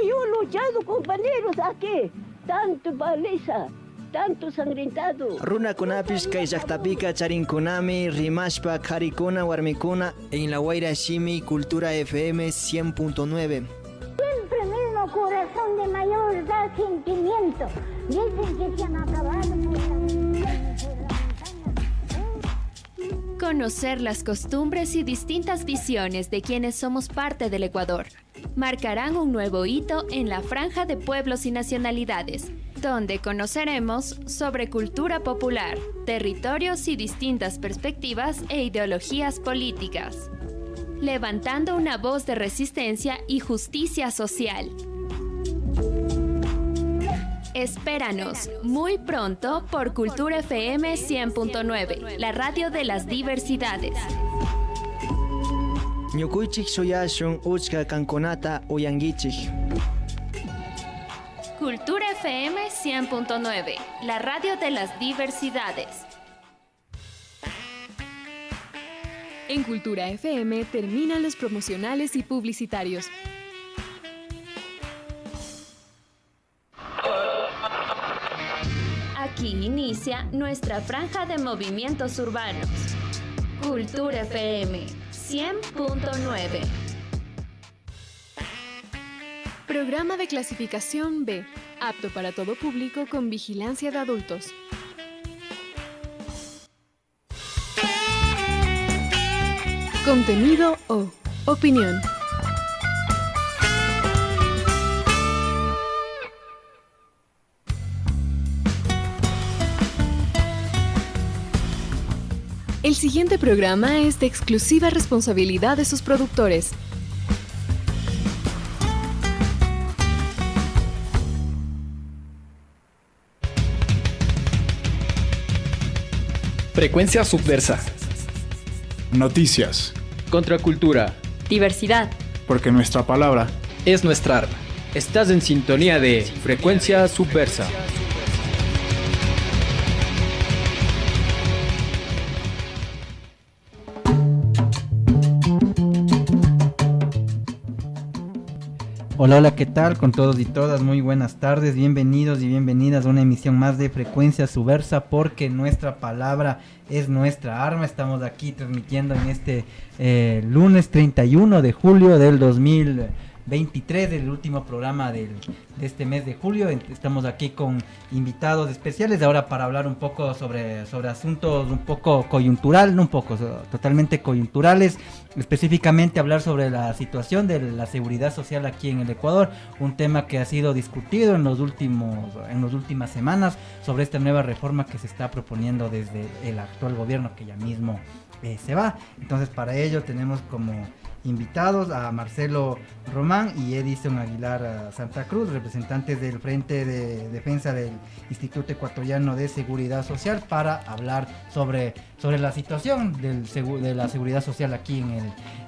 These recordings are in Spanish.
yo he luchado, compañeros, aquí. Tanto paliza, tanto sangrentado. Runakunapis kay llaqtapiqa charinkunami rimashpa qarikuna warmikuna en La Guaira Shimi Cultura FM 100.9. Siempre mismo corazón de mayor da sentimiento. Dicen que se han acabado por la montaña. Conocer las costumbres y distintas visiones de quienes somos parte del Ecuador marcarán un nuevo hito en la franja de pueblos y nacionalidades, donde conoceremos sobre cultura popular, territorios y distintas perspectivas e ideologías políticas, levantando una voz de resistencia y justicia social. Espéranos muy pronto por Cultura FM 100.9, la radio de las diversidades. Ñukuchik shuyashun uchka kankunata uyangichik. Cultura FM 100.9, la radio de las diversidades. En Cultura FM terminan los promocionales y publicitarios. Aquí inicia nuestra franja de movimientos urbanos. Cultura FM 100.9. Programa de clasificación B, apto para todo público con vigilancia de adultos. Contenido o opinión. El siguiente programa es de exclusiva responsabilidad de sus productores. Frecuencia subversa. Noticias. Contracultura. Diversidad. Porque nuestra palabra Es nuestra arma. Estás en sintonía de Frecuencia subversa. Hola, hola, ¿qué tal con todos y todas? Muy buenas tardes, bienvenidos y bienvenidas a una emisión más de Frecuencia Subversa, porque nuestra palabra es nuestra arma. Estamos aquí transmitiendo en este lunes 31 de julio del 2023, el último programa de este mes de julio. Estamos aquí con invitados especiales ahora para hablar un poco sobre asuntos un poco coyuntural, no un poco, totalmente coyunturales. Específicamente hablar sobre la situación de la seguridad social aquí en el Ecuador, un tema que ha sido discutido en las últimas semanas sobre esta nueva reforma que se está proponiendo desde el actual gobierno, que ya mismo se va. Entonces, para ello tenemos como invitados a Marcelo Román y Edison Aguilar Santa Cruz, representantes del Frente de Defensa del Instituto Ecuatoriano de Seguridad Social, para hablar sobre la situación de la seguridad social aquí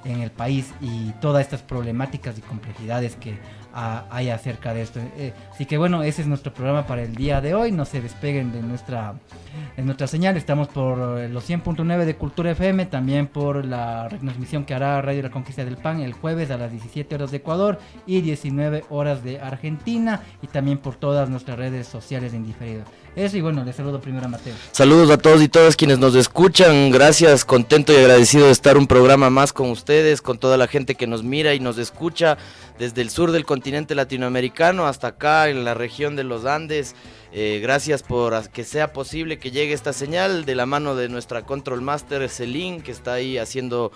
en el país y todas estas problemáticas y complejidades que hay acerca de esto. Así que bueno, ese es nuestro programa para el día de hoy. No se despeguen de nuestra señal. Estamos por los 100.9 de Cultura FM, también por la retransmisión que hará Radio La Conquista del Pan el jueves a las 17 horas de Ecuador y 19 horas de Argentina, y también por todas nuestras redes sociales en diferido. Eso, y bueno, les saludo primero a Mateo. Saludos a todos y todas quienes nos escuchan. Gracias, contento y agradecido de estar un programa más con ustedes, con toda la gente que nos mira y nos escucha desde el sur del continente latinoamericano hasta acá en la región de los Andes. Gracias por que sea posible que llegue esta señal de la mano de nuestra Control Master Celine, que está ahí haciendo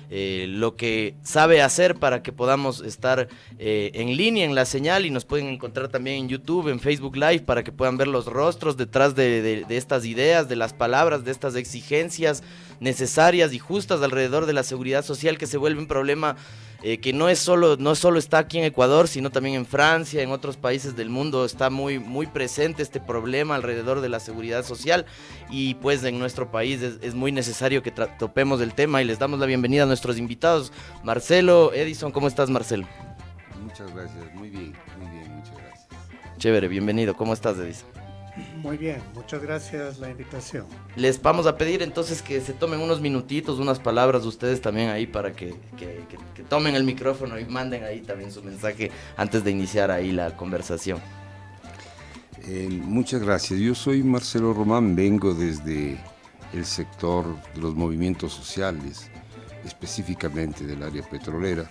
lo que sabe hacer para que podamos estar en línea en la señal, y nos pueden encontrar también en YouTube, en Facebook Live, para que puedan ver los rostros detrás de estas ideas, de las palabras, de estas exigencias necesarias y justas alrededor de la seguridad social, que se vuelve un problema que no solo está aquí en Ecuador, sino también en Francia, en otros países del mundo. Está muy, muy presente este problema alrededor de la seguridad social, y pues en nuestro país es muy necesario que topemos el tema, y les damos la bienvenida a nuestros invitados. Marcelo, Edison, ¿cómo estás, Marcelo? Muchas gracias, muy bien, muchas gracias. Chévere, bienvenido. ¿Cómo estás, Edison? Muy bien, muchas gracias la invitación. Les vamos a pedir entonces que se tomen unos minutitos, unas palabras ustedes también ahí para que tomen el micrófono y manden ahí también su mensaje antes de iniciar ahí la conversación. Muchas gracias. Yo soy Marcelo Román, vengo desde el sector de los movimientos sociales, específicamente del área petrolera,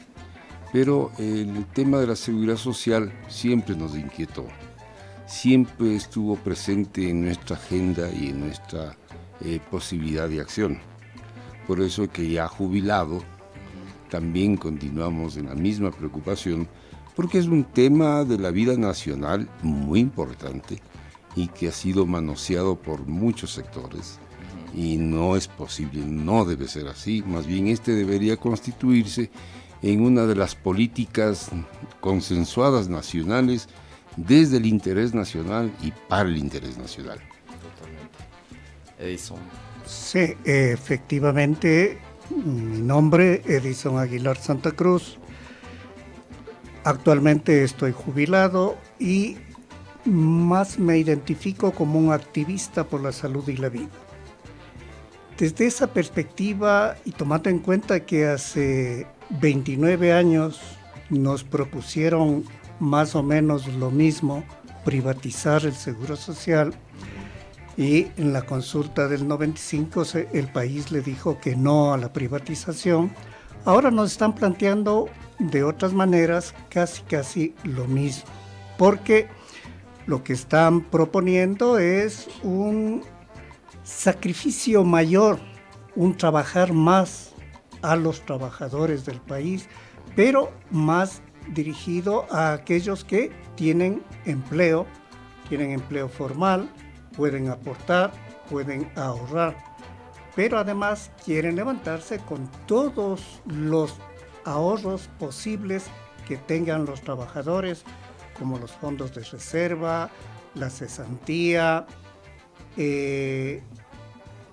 pero el tema de la seguridad social siempre nos inquietó, siempre estuvo presente en nuestra agenda y en nuestra posibilidad de acción. Por eso que ya jubilado, también continuamos en la misma preocupación, porque es un tema de la vida nacional muy importante y que ha sido manoseado por muchos sectores. Y no es posible, no debe ser así, más bien este debería constituirse en una de las políticas consensuadas nacionales desde el interés nacional y para el interés nacional. Totalmente. Edison. Sí, efectivamente, mi nombre Edison Aguilar Santa Cruz. Actualmente estoy jubilado y más me identifico como un activista por la salud y la vida. Desde esa perspectiva y tomando en cuenta que hace 29 años nos propusieron más o menos lo mismo, privatizar el seguro social, y en la consulta del 95 el país le dijo que no a la privatización. Ahora nos están planteando de otras maneras casi lo mismo, porque lo que están proponiendo es un sacrificio mayor, un trabajar más a los trabajadores del país, pero más dirigido a aquellos que tienen empleo formal, pueden aportar, pueden ahorrar, pero además quieren levantarse con todos los ahorros posibles que tengan los trabajadores, como los fondos de reserva, la cesantía,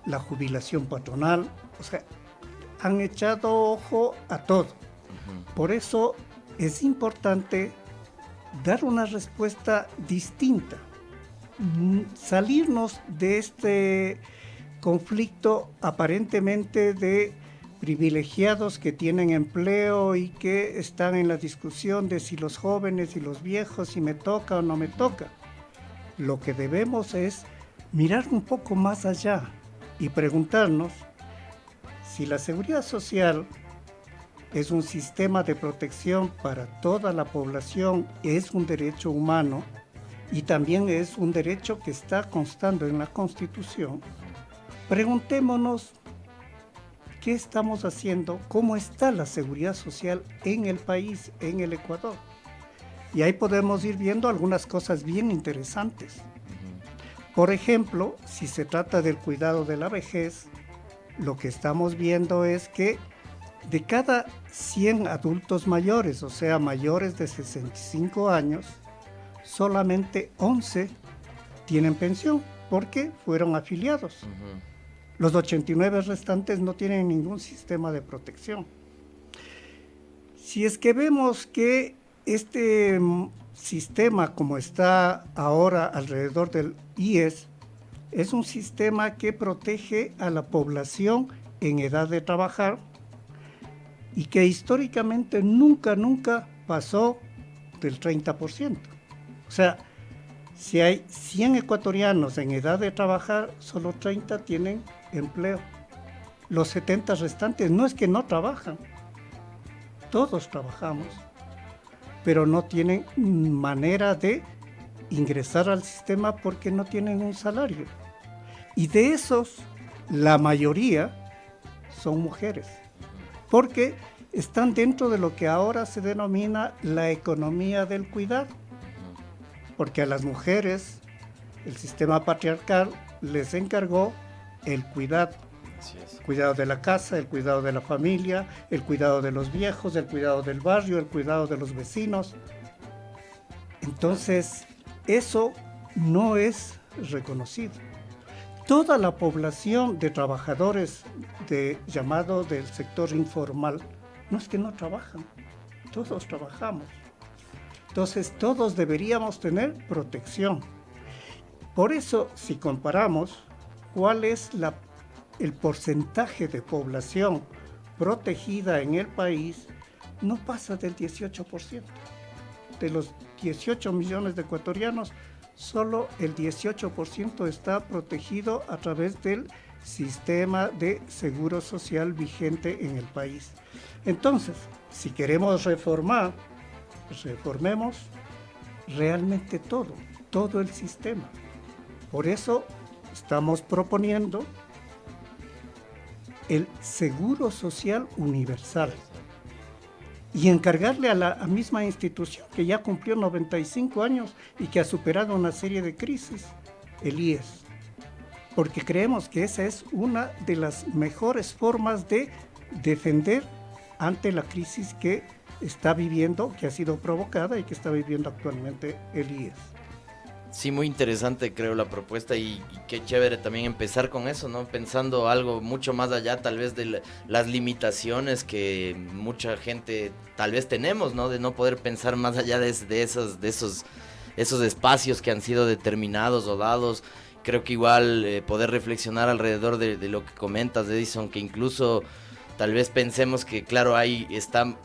la jubilación patronal. O sea, han echado ojo a todo. Por eso es importante dar una respuesta distinta, salirnos de este conflicto aparentemente de privilegiados que tienen empleo y que están en la discusión de si los jóvenes y los viejos, si me toca o no me toca. Lo que debemos es mirar un poco más allá y preguntarnos si la seguridad social es un sistema de protección para toda la población, es un derecho humano y también es un derecho que está constando en la Constitución. Preguntémonos qué estamos haciendo, cómo está la seguridad social en el país, en el Ecuador. Y ahí podemos ir viendo algunas cosas bien interesantes. Por ejemplo, si se trata del cuidado de la vejez, lo que estamos viendo es que de cada 100 adultos mayores, o sea, mayores de 65 años, solamente 11 tienen pensión porque fueron afiliados. Los 89 restantes no tienen ningún sistema de protección. Si es que vemos que este sistema, como está ahora alrededor del IES, es un sistema que protege a la población en edad de trabajar y que históricamente nunca pasó del 30%. O sea, si hay 100 ecuatorianos en edad de trabajar, solo 30 tienen empleo. Los 70 restantes no es que no trabajan, todos trabajamos, pero no tienen manera de ingresar al sistema porque no tienen un salario. Y de esos, la mayoría son mujeres, porque están dentro de lo que ahora se denomina la economía del cuidado. Porque a las mujeres, el sistema patriarcal les encargó el cuidado. El cuidado de la casa, el cuidado de la familia, el cuidado de los viejos, el cuidado del barrio, el cuidado de los vecinos. Entonces, eso no es reconocido. Toda la población de trabajadores llamado del sector informal, no es que no trabajan, todos trabajamos. Entonces, todos deberíamos tener protección. Por eso, si comparamos cuál es el porcentaje de población protegida en el país, no pasa del 18%. De los 18 millones de ecuatorianos, solo el 18% está protegido a través del sistema de seguro social vigente en el país. Entonces, si queremos reformar, reformemos realmente todo el sistema. Por eso estamos proponiendo el seguro social universal y encargarle a la misma institución que ya cumplió 95 años y que ha superado una serie de crisis, el IES, porque creemos que esa es una de las mejores formas de defender ante la crisis que está viviendo, que ha sido provocada y que está viviendo actualmente el IES. Sí, muy interesante creo la propuesta y qué chévere también empezar con eso, ¿no? Pensando algo mucho más allá tal vez de las limitaciones que mucha gente tal vez tenemos, ¿no? De no poder pensar más allá de esos espacios que han sido determinados o dados. Creo que igual poder reflexionar alrededor de lo que comentas, Edison, que incluso tal vez pensemos que, claro, ahí está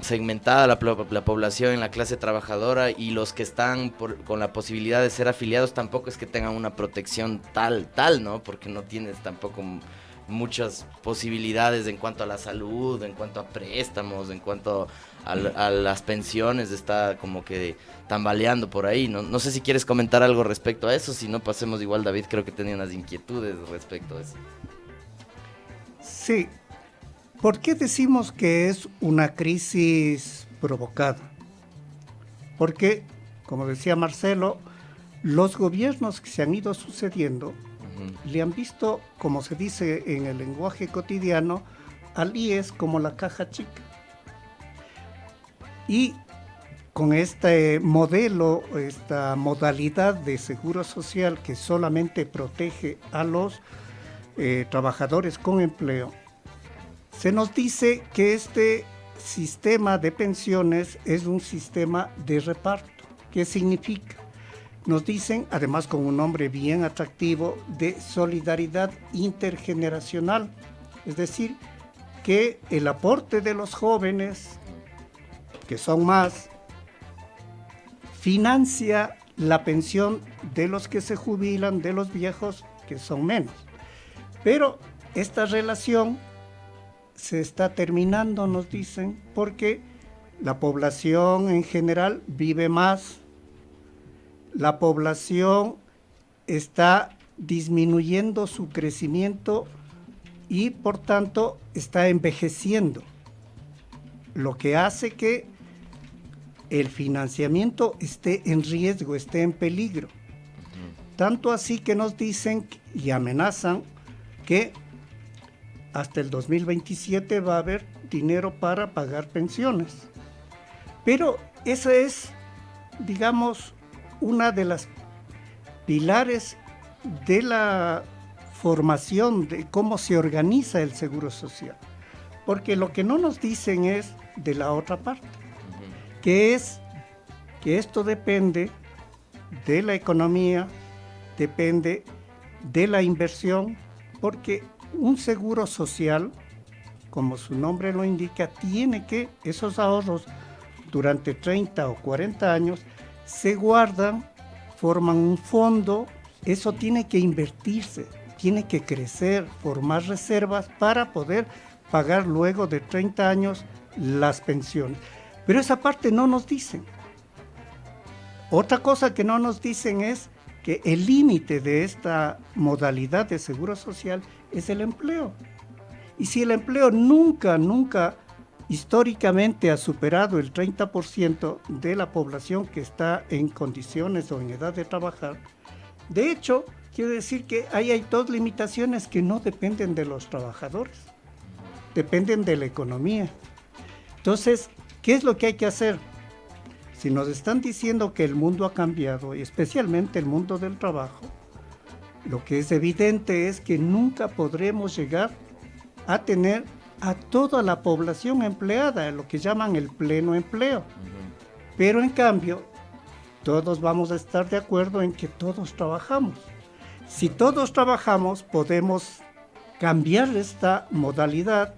segmentada la población en la clase trabajadora y los que están con la posibilidad de ser afiliados tampoco es que tengan una protección tal, ¿no? Porque no tienes tampoco muchas posibilidades en cuanto a la salud, en cuanto a préstamos, en cuanto a las pensiones, está como que tambaleando por ahí. No sé si quieres comentar algo respecto a eso, si no pasemos igual, David, creo que tenía unas inquietudes respecto a eso. Sí. ¿Por qué decimos que es una crisis provocada? Porque, como decía Marcelo, los gobiernos que se han ido sucediendo le han visto, como se dice en el lenguaje cotidiano, al IES como la caja chica. Y con este modelo, esta modalidad de seguro social que solamente protege a los trabajadores con empleo, se nos dice que este sistema de pensiones es un sistema de reparto. ¿Qué significa? Nos dicen, además con un nombre bien atractivo, de solidaridad intergeneracional. Es decir, que el aporte de los jóvenes, que son más, financia la pensión de los que se jubilan, de los viejos, que son menos. Pero esta relación se está terminando, nos dicen, porque la población en general vive más, la población está disminuyendo su crecimiento y por tanto está envejeciendo, lo que hace que el financiamiento esté en riesgo, esté en peligro. Tanto así que nos dicen y amenazan que hasta el 2027 va a haber dinero para pagar pensiones. Pero esa es, digamos, una de las pilares de la formación de cómo se organiza el seguro social. Porque lo que no nos dicen es de la otra parte, que es que esto depende de la economía, depende de la inversión, porque un seguro social, como su nombre lo indica, tiene que esos ahorros durante 30 o 40 años se guardan, forman un fondo, eso tiene que invertirse, tiene que crecer, formar reservas para poder pagar luego de 30 años las pensiones. Pero esa parte no nos dicen. Otra cosa que no nos dicen es que el límite de esta modalidad de seguro social es el empleo. Y si el empleo nunca históricamente ha superado el 30% de la población que está en condiciones o en edad de trabajar, de hecho, quiere decir que ahí hay dos limitaciones que no dependen de los trabajadores, dependen de la economía. Entonces, ¿qué es lo que hay que hacer? Si nos están diciendo que el mundo ha cambiado, y especialmente el mundo del trabajo, lo que es evidente es que nunca podremos llegar a tener a toda la población empleada, lo que llaman el pleno empleo. Pero en cambio, todos vamos a estar de acuerdo en que todos trabajamos. Si todos trabajamos, podemos cambiar esta modalidad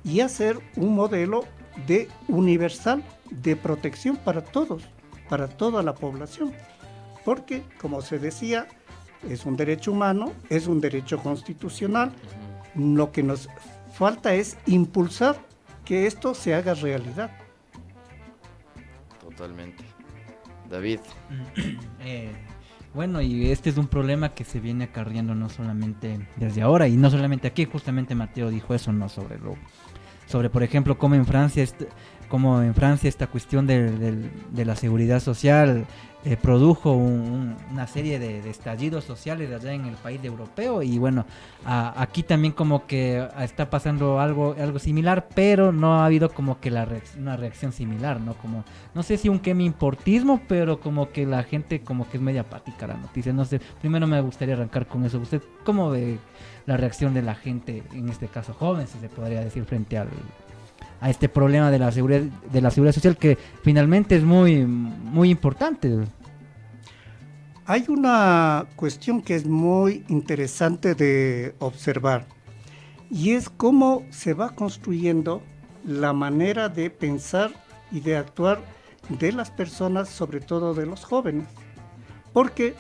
y hacer un modelo de universal de protección para todos, para toda la población. Porque, como se decía, es un derecho humano, es un derecho constitucional. Lo que nos falta es impulsar que esto se haga realidad. Totalmente. David. Bueno, y este es un problema que se viene acarreando no solamente desde ahora, y no solamente aquí, justamente Mateo dijo eso, ¿no? Sobre por ejemplo, cómo en Francia esta cuestión de la seguridad social produjo una serie de estallidos sociales allá en el país europeo, y bueno, aquí también como que está pasando algo similar, pero no ha habido como que una reacción similar, ¿no? Como, no sé si un importismo, pero como que la gente como que es media apática a la noticia, no sé, primero me gustaría arrancar con eso. ¿Usted cómo ve la reacción de la gente, en este caso joven, si se podría decir, frente a este problema de la seguridad social, que finalmente es muy, muy importante? Hay una cuestión que es muy interesante de observar, y es cómo se va construyendo la manera de pensar y de actuar de las personas, sobre todo de los jóvenes. Porque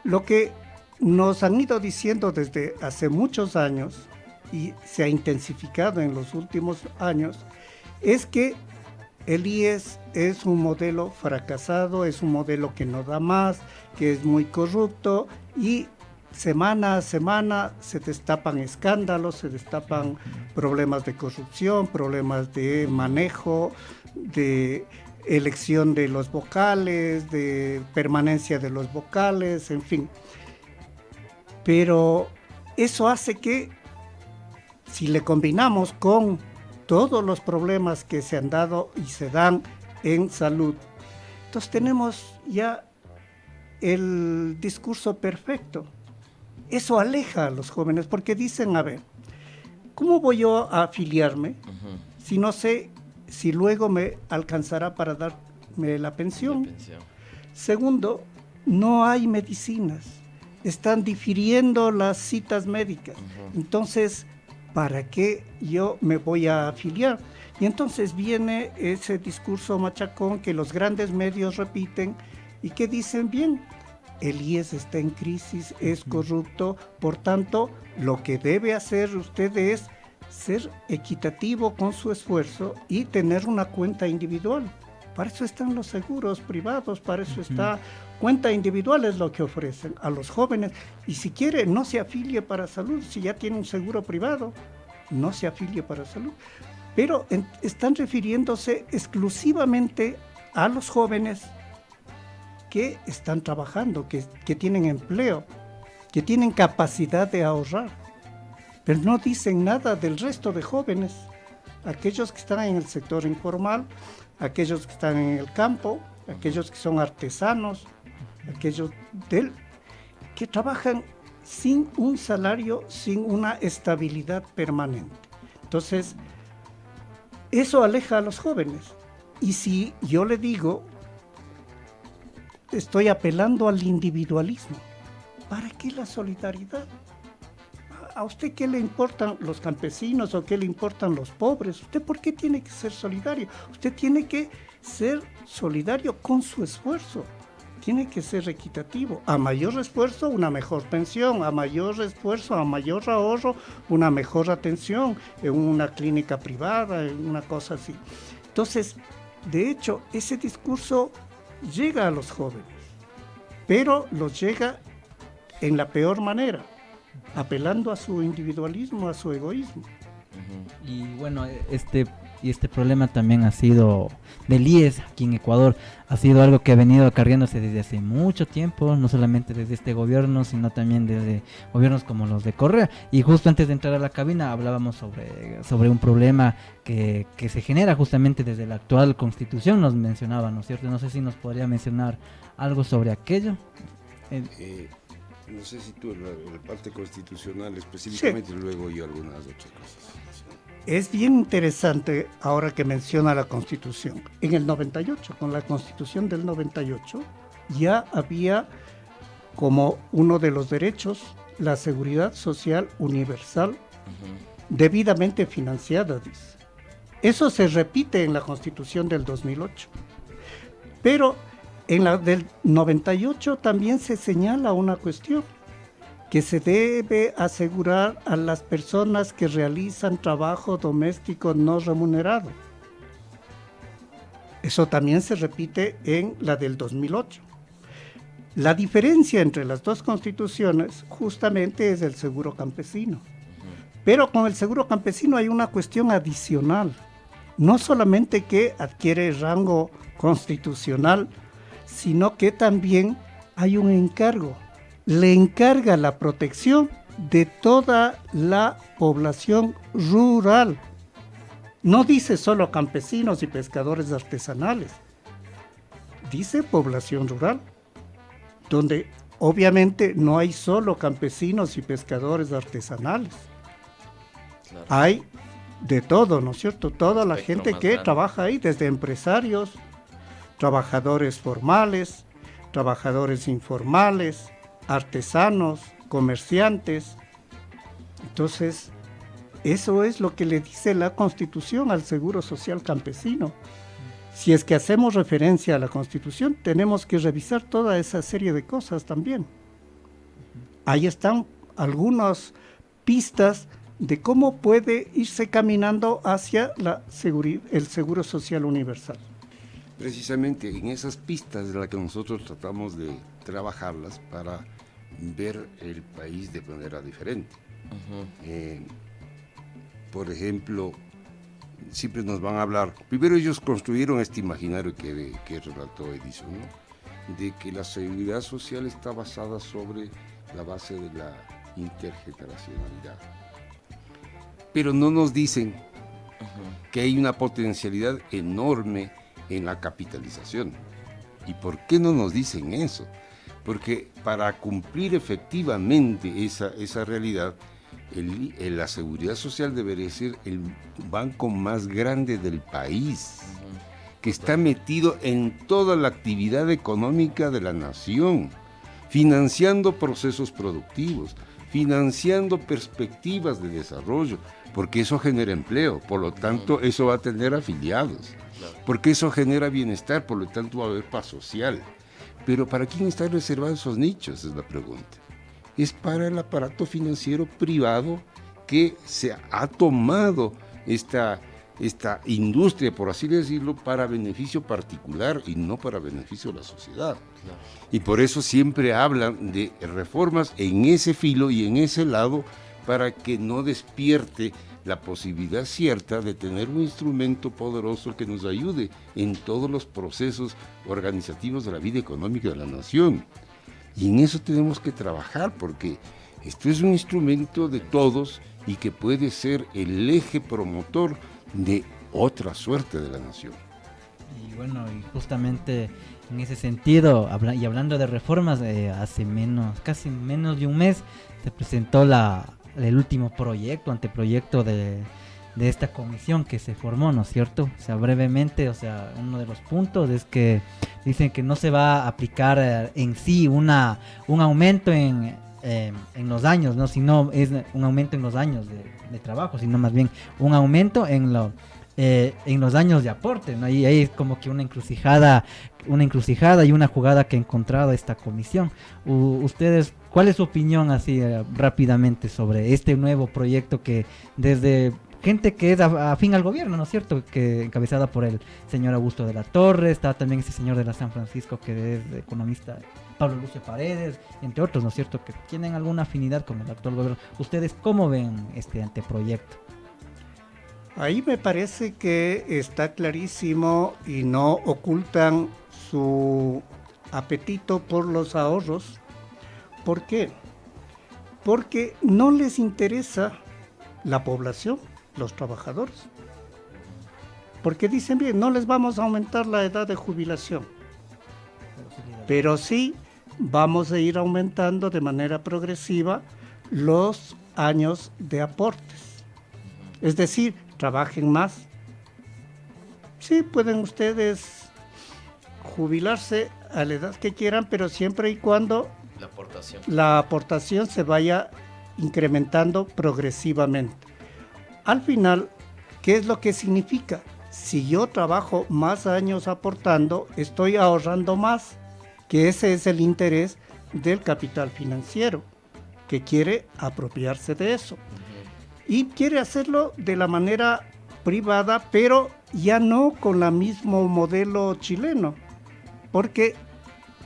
lo que nos han ido diciendo desde hace muchos años, y se ha intensificado en los últimos años, es que el IES es un modelo fracasado, es un modelo que no da más, que es muy corrupto, y semana a semana se destapan escándalos, se destapan problemas de corrupción, problemas de manejo, de elección de los vocales, de permanencia de los vocales, en fin. Pero eso hace que, si le combinamos con todos los problemas que se han dado y se dan en salud, entonces tenemos ya el discurso perfecto. Eso aleja a los jóvenes, porque dicen, a ver, ¿cómo voy yo a afiliarme si no sé si luego me alcanzará para darme la pensión? Segundo, no hay medicinas, están difiriendo las citas médicas. Entonces, ¿para qué yo me voy a afiliar? Y entonces viene ese discurso machacón que los grandes medios repiten y que dicen, bien, el IES está en crisis, es corrupto, por tanto, lo que debe hacer usted es ser equitativo con su esfuerzo y tener una cuenta individual. Para eso están los seguros privados, para eso está cuenta individual, es lo que ofrecen a los jóvenes. Y si quiere, no se afilie para salud, si ya tiene un seguro privado, no se afilie para salud. Pero están refiriéndose exclusivamente a los jóvenes que están trabajando, que tienen empleo, que tienen capacidad de ahorrar. Pero no dicen nada del resto de jóvenes, aquellos que están en el sector informal, aquellos que están en el campo, aquellos que son artesanos, aquellos que trabajan sin un salario, sin una estabilidad permanente. Entonces, eso aleja a los jóvenes. Y si yo le digo, estoy apelando al individualismo, ¿para qué la solidaridad? ¿A usted qué le importan los campesinos o qué le importan los pobres? ¿Usted por qué tiene que ser solidario? Usted tiene que ser solidario con su esfuerzo. Tiene que ser equitativo. A mayor esfuerzo, una mejor pensión. A mayor esfuerzo, a mayor ahorro, una mejor atención en una clínica privada, en una cosa así. Entonces, de hecho, ese discurso llega a los jóvenes, pero los llega en la peor manera, apelando a su individualismo, a su egoísmo. Y bueno, este problema también ha sido del IES aquí en Ecuador, ha sido algo que ha venido acarreándose desde hace mucho tiempo, no solamente desde este gobierno, sino también desde gobiernos como los de Correa. Y justo antes de entrar a la cabina hablábamos sobre un problema que se genera justamente desde la actual constitución, nos mencionaba, ¿no es cierto? No sé si nos podría mencionar algo sobre aquello. No sé si tú en la parte constitucional específicamente, sí. Luego yo algunas otras cosas. Sí. Es bien interesante ahora que menciona la Constitución. En el 98, con la Constitución del 98, ya había como uno de los derechos la seguridad social universal debidamente financiada, dice. Eso se repite en la Constitución del 2008. Pero en la del 98 también se señala una cuestión, que se debe asegurar a las personas que realizan trabajo doméstico no remunerado. Eso también se repite en la del 2008. La diferencia entre las dos constituciones justamente es el seguro campesino. Pero con el seguro campesino hay una cuestión adicional. No solamente que adquiere rango constitucional, sino que también hay un encargo. Le encarga la protección de toda la población rural. No dice solo campesinos y pescadores artesanales. Dice población rural, donde obviamente no hay solo campesinos y pescadores artesanales. Claro. Hay de todo, ¿no es cierto? Toda la gente que trabaja ahí, desde empresarios, trabajadores formales, trabajadores informales, artesanos, comerciantes. Entonces, eso es lo que le dice la Constitución al Seguro Social Campesino. Si es que hacemos referencia a la Constitución, tenemos que revisar toda esa serie de cosas también. Ahí están algunas pistas de cómo puede irse caminando hacia el Seguro Social Universal. Precisamente en esas pistas de las que nosotros tratamos de trabajarlas para ver el país de manera diferente. Por ejemplo, siempre nos van a hablar, primero ellos construyeron este imaginario que relató Edison, ¿no? De que la seguridad social está basada sobre la base de la intergeneracionalidad. Pero no nos dicen que hay una potencialidad enorme en la capitalización. ¿Y por qué no nos dicen eso? Porque para cumplir efectivamente esa realidad, la seguridad social debería ser el banco más grande del país, que está metido en toda la actividad económica de la nación, financiando procesos productivos, financiando perspectivas de desarrollo, porque eso genera empleo, por lo tanto eso va a tener afiliados, porque eso genera bienestar, por lo tanto va a haber paz social. Pero ¿para quién están reservados esos nichos? Es la pregunta. Es para el aparato financiero privado que se ha tomado esta industria, por así decirlo, para beneficio particular y no para beneficio de la sociedad. Claro. Y por eso siempre hablan de reformas en ese filo y en ese lado para que no despierte la posibilidad cierta de tener un instrumento poderoso que nos ayude en todos los procesos organizativos de la vida económica de la nación. Y en eso tenemos que trabajar, porque esto es un instrumento de todos y que puede ser el eje promotor de otra suerte de la nación. Y bueno, y justamente en ese sentido, y hablando de reformas, hace casi menos de un mes se presentó el último anteproyecto de esta comisión que se formó, ¿no es cierto? O sea, brevemente, uno de los puntos es que dicen que no se va a aplicar en sí un aumento en los años, ¿no? Sino es un aumento en los años de trabajo, sino más bien un aumento en los años de aporte, ¿no? Y ahí es como que una encrucijada y una jugada que ha encontrado esta comisión. Ustedes, ¿cuál es su opinión así rápidamente sobre este nuevo proyecto que desde gente que es afín al gobierno, ¿no es cierto?, que encabezada por el señor Augusto de la Torre, está también ese señor de la San Francisco que es economista, Pablo Lucio Paredes, entre otros, ¿no es cierto?, que tienen alguna afinidad con el actual gobierno? ¿Ustedes cómo ven este anteproyecto? Ahí me parece que está clarísimo y no ocultan su apetito por los ahorros. ¿Por qué? Porque no les interesa la población, los trabajadores. Porque dicen, bien, no les vamos a aumentar la edad de jubilación, pero sí vamos a ir aumentando de manera progresiva los años de aportes. Es decir, trabajen más. Sí, pueden ustedes jubilarse a la edad que quieran, pero siempre y cuando La aportación. la aportación se vaya incrementando progresivamente. Al final, ¿qué es lo que significa? Si yo trabajo más años aportando, estoy ahorrando más, que ese es el interés del capital financiero, que quiere apropiarse de eso. Y quiere hacerlo de la manera privada, pero ya no con el mismo modelo chileno, porque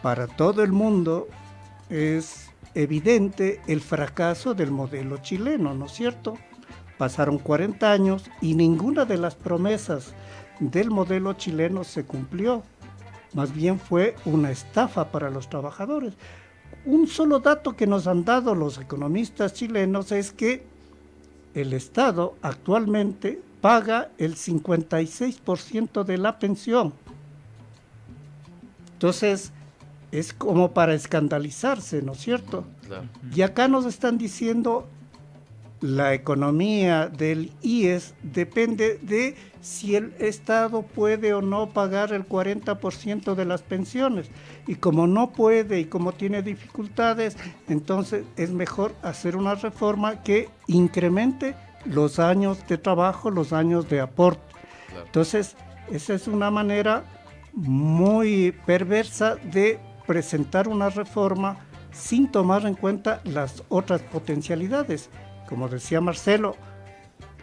para todo el mundo es evidente el fracaso del modelo chileno, ¿no es cierto? Pasaron 40 años y ninguna de las promesas del modelo chileno se cumplió. Más bien fue una estafa para los trabajadores. Un solo dato que nos han dado los economistas chilenos es que el Estado actualmente paga el 56% de la pensión. Entonces, es como para escandalizarse, ¿no es cierto? Claro. Y acá nos están diciendo la economía del IES depende de si el Estado puede o no pagar el 40% de las pensiones. Y como no puede y como tiene dificultades, entonces es mejor hacer una reforma que incremente los años de trabajo, los años de aporte. Claro. Entonces, esa es una manera muy perversa de presentar una reforma sin tomar en cuenta las otras potencialidades. Como decía Marcelo,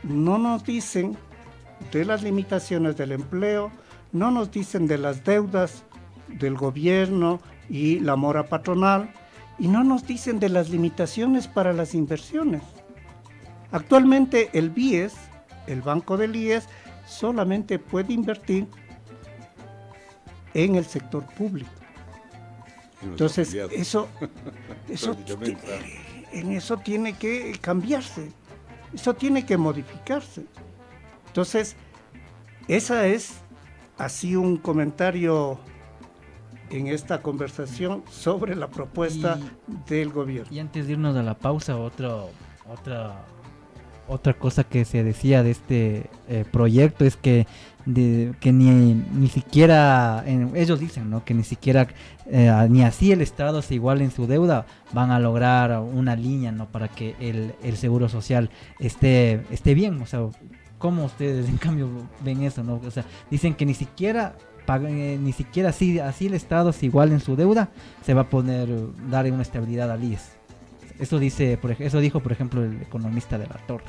no nos dicen de las limitaciones del empleo, no nos dicen de las deudas del gobierno y la mora patronal, y no nos dicen de las limitaciones para las inversiones. Actualmente el BIES, el Banco del IES, solamente puede invertir en el sector público. Entonces, eso en eso tiene que cambiarse, eso tiene que modificarse. Entonces, esa es así un comentario en esta conversación sobre la propuesta del gobierno. Y antes de irnos a la pausa, otra cosa que se decía de este proyecto es que ni siquiera, ellos dicen, ¿no?, que ni siquiera ni así el Estado se iguale en su deuda, van a lograr una línea, ¿no?, para que el seguro social esté bien. O sea, ¿cómo ustedes en cambio ven eso, no? O sea, dicen que ni siquiera así el Estado se iguale en su deuda, se va a dar una estabilidad al IES. Eso dijo, por ejemplo, el economista de la Torre.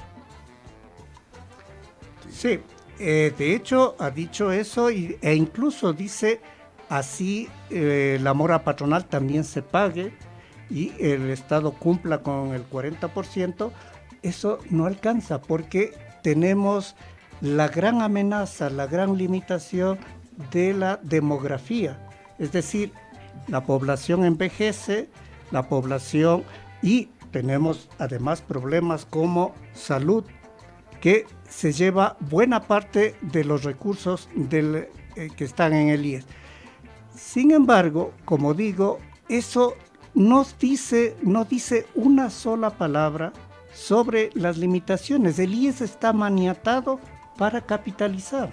Sí, de hecho ha dicho eso e incluso dice así la mora patronal también se pague y el Estado cumpla con el 40%. Eso no alcanza porque tenemos la gran amenaza, la gran limitación de la demografía. Es decir, la población envejece, la población, y tenemos además problemas como salud, que se lleva buena parte de los recursos que están en el IES. Sin embargo, como digo, eso no dice una sola palabra sobre las limitaciones. El IES está maniatado para capitalizar.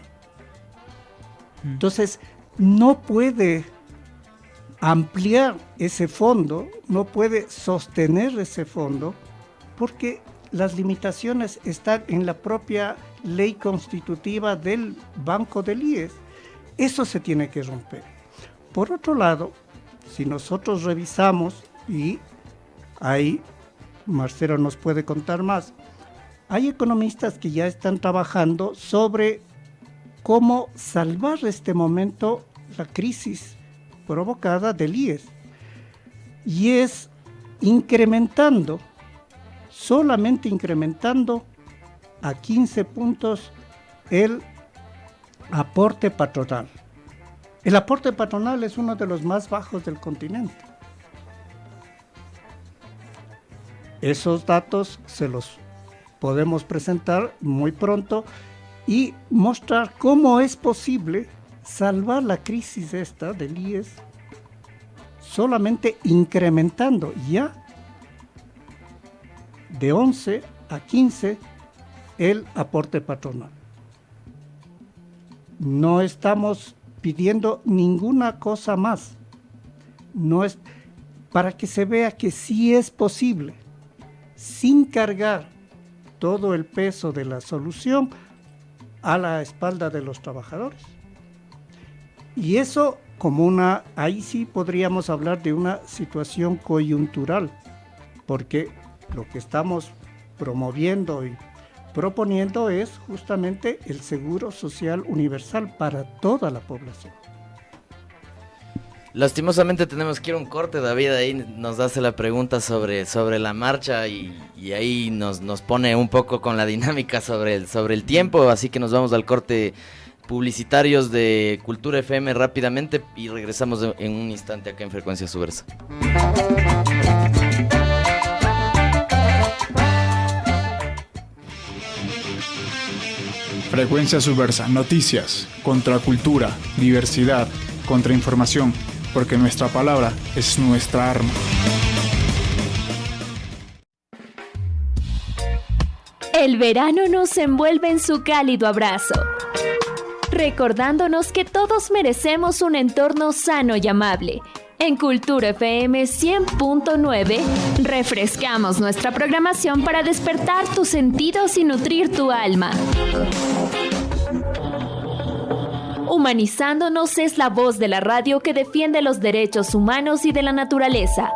Entonces, no puede ampliar ese fondo, no puede sostener ese fondo, porque las limitaciones están en la propia ley constitutiva del Banco del IES. Eso se tiene que romper. Por otro lado, si nosotros revisamos, y ahí Marcelo nos puede contar más, hay economistas que ya están trabajando sobre cómo salvar este momento la crisis provocada del IES. Y es solamente incrementando a 15 puntos el aporte patronal. El aporte patronal es uno de los más bajos del continente. Esos datos se los podemos presentar muy pronto y mostrar cómo es posible salvar la crisis esta del IES solamente incrementando ya de 11 a 15 el aporte patronal. No estamos pidiendo ninguna cosa más. No es para que se vea que sí es posible, sin cargar todo el peso de la solución a la espalda de los trabajadores. Y eso ahí sí podríamos hablar de una situación coyuntural, porque lo que estamos promoviendo y proponiendo es justamente el seguro social universal para toda la población. Lastimosamente tenemos que ir a un corte. David ahí nos hace la pregunta sobre la marcha y ahí nos pone un poco con la dinámica sobre el tiempo, así que nos vamos al corte publicitarios de Cultura FM rápidamente y regresamos en un instante acá en Frecuencia Subversa. Frecuencia Subversa, noticias, contracultura, diversidad, contrainformación, porque nuestra palabra es nuestra arma. El verano nos envuelve en su cálido abrazo, recordándonos que todos merecemos un entorno sano y amable. En Cultura FM 100.9 refrescamos nuestra programación para despertar tus sentidos y nutrir tu alma. Humanizándonos es la voz de la radio que defiende los derechos humanos y de la naturaleza.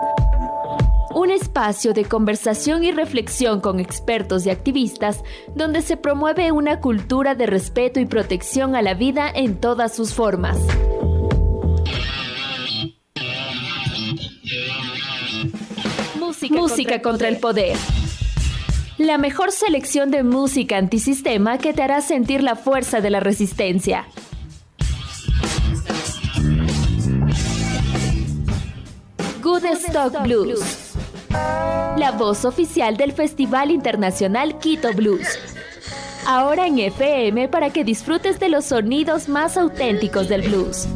Un espacio de conversación y reflexión con expertos y activistas donde se promueve una cultura de respeto y protección a la vida en todas sus formas. Música contra el poder. La mejor selección de música antisistema que te hará sentir la fuerza de la resistencia. Good Stock Blues, la voz oficial del Festival Internacional Quito Blues. Ahora en FM para que disfrutes de los sonidos más auténticos del blues.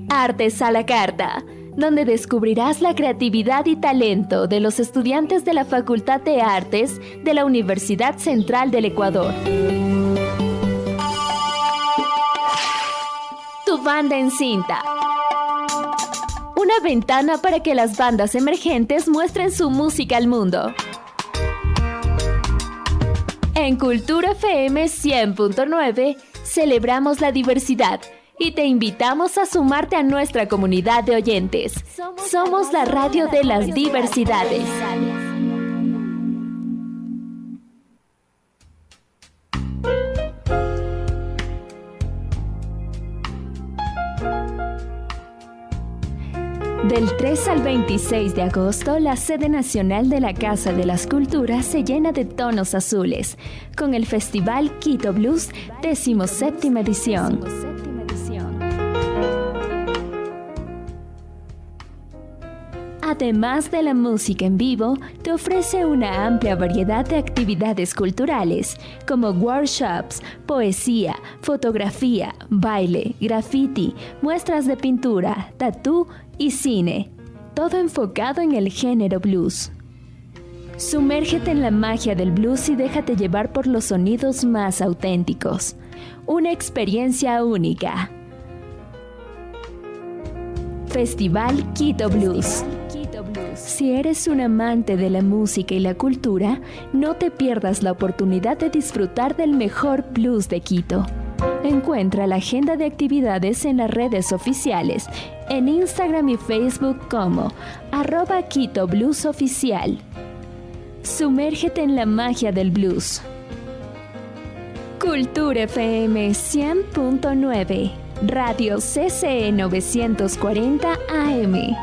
Artes a la Carta, donde descubrirás la creatividad y talento de los estudiantes de la Facultad de Artes de la Universidad Central del Ecuador. Tu banda en cinta. Una ventana para que las bandas emergentes muestren su música al mundo. En Cultura FM 100.9 celebramos la diversidad y te invitamos a sumarte a nuestra comunidad de oyentes. Somos la radio de las diversidades. Del 3 al 26 de agosto, la sede nacional de la Casa de las Culturas se llena de tonos azules, con el Festival Quito Blues, 17ª edición. Además de la música en vivo, te ofrece una amplia variedad de actividades culturales, como workshops, poesía, fotografía, baile, graffiti, muestras de pintura, tatú y cine, todo enfocado en el género blues. Sumérgete en la magia del blues y déjate llevar por los sonidos más auténticos. Una experiencia única. Festival Quito Blues. Si eres un amante de la música y la cultura, no te pierdas la oportunidad de disfrutar del mejor blues de Quito. Encuentra la agenda de actividades en las redes oficiales, en Instagram y Facebook como @QuitoBluesOficial. Sumérgete en la magia del blues. Cultura FM 100.9, Radio CCE 940 AM.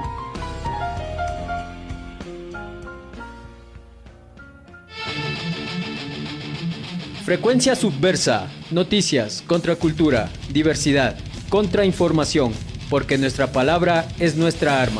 Frecuencia Subversa, noticias, contracultura, diversidad, contrainformación, porque nuestra palabra es nuestra arma.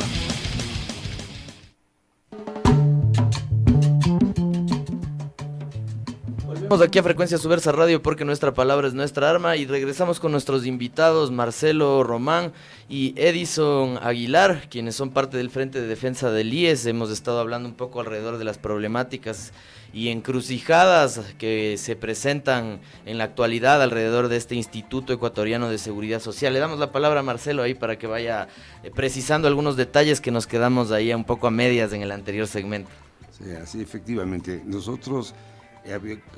Estamos aquí a Frecuencia Subversa Radio porque nuestra palabra es nuestra arma y regresamos con nuestros invitados Marcelo Román y Edison Aguilar, quienes son parte del Frente de Defensa del IES. Hemos estado hablando un poco alrededor de las problemáticas y encrucijadas que se presentan en la actualidad alrededor de este Instituto Ecuatoriano de Seguridad Social. Le damos la palabra a Marcelo ahí para que vaya precisando algunos detalles que nos quedamos ahí un poco a medias en el anterior segmento. Sí, así efectivamente. Nosotros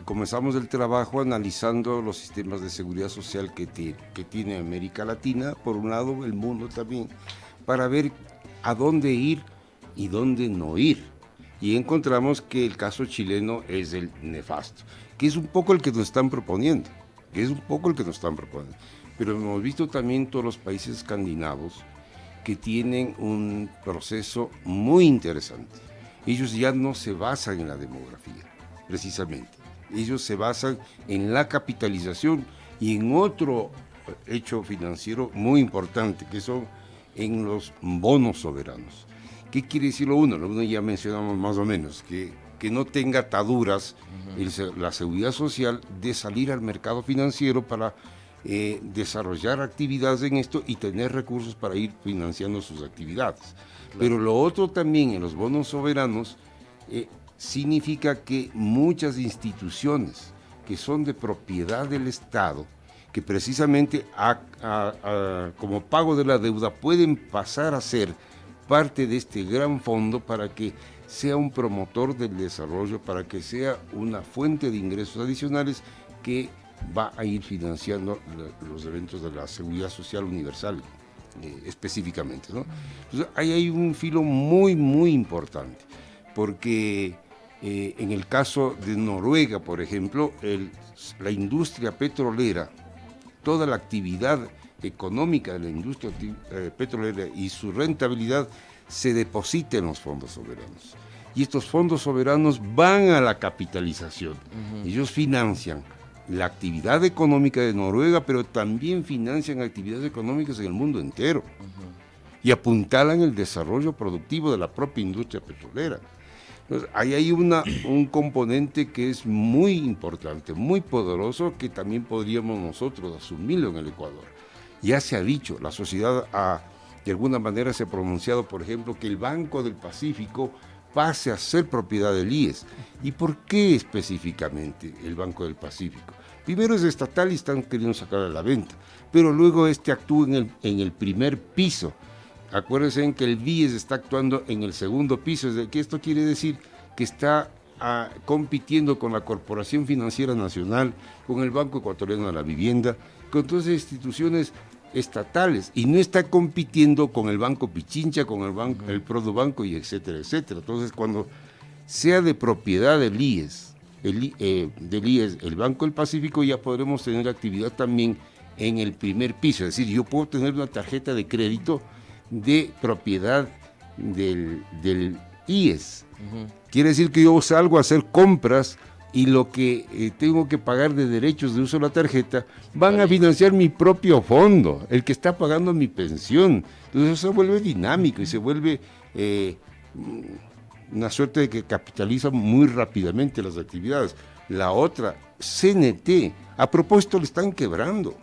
comenzamos el trabajo analizando los sistemas de seguridad social que tiene América Latina, por un lado el mundo también, para ver a dónde ir y dónde no ir. Y encontramos que el caso chileno es el nefasto, que es un poco el que nos están proponiendo, Pero hemos visto también todos los países escandinavos que tienen un proceso muy interesante. Ellos ya no se basan en la demografía, precisamente. Ellos se basan en la capitalización y en otro hecho financiero muy importante, que son en los bonos soberanos. ¿Qué quiere decir lo uno? Lo uno ya mencionamos más o menos, que no tenga ataduras la seguridad social de salir al mercado financiero para desarrollar actividades en esto y tener recursos para ir financiando sus actividades. Claro. Pero lo otro también en los bonos soberanos significa que muchas instituciones que son de propiedad del Estado, que precisamente como pago de la deuda pueden pasar a ser parte de este gran fondo para que sea un promotor del desarrollo, para que sea una fuente de ingresos adicionales que va a ir financiando los eventos de la seguridad social universal, específicamente, ¿no? Entonces, ahí hay un filo muy, muy importante, porque en el caso de Noruega, por ejemplo, la industria petrolera, toda la actividad económica de la industria petrolera y su rentabilidad se deposita en los fondos soberanos. Y estos fondos soberanos van a la capitalización. Ellos financian la actividad económica de Noruega, pero también financian actividades económicas en el mundo entero. Y apuntalan el desarrollo productivo de la propia industria petrolera. Entonces, ahí hay un componente que es muy importante, muy poderoso, que también podríamos nosotros asumirlo en el Ecuador. Ya se ha dicho, la sociedad de alguna manera se ha pronunciado, por ejemplo, que el Banco del Pacífico pase a ser propiedad del IES. ¿Y por qué específicamente el Banco del Pacífico? Primero es estatal y están queriendo sacar a la venta, pero luego actúa en el primer piso. Acuérdense que el BIES está actuando en el segundo piso, que esto quiere decir que está compitiendo con la Corporación Financiera Nacional, con el Banco Ecuatoriano de la Vivienda, con todas esas instituciones estatales, y no está compitiendo con el Banco Pichincha, con el Produbanco y etcétera, etcétera. Entonces, cuando sea de propiedad del IES, el Banco del Pacífico, ya podremos tener actividad también en el primer piso. Es decir, yo puedo tener una tarjeta de crédito de propiedad del IES. Quiere decir que yo salgo a hacer compras y lo que tengo que pagar de derechos de uso de la tarjeta van a financiar mi propio fondo, el que está pagando mi pensión. Entonces eso se vuelve dinámico y se vuelve una suerte de que capitaliza muy rápidamente las actividades. La otra, CNT, a propósito le están quebrando,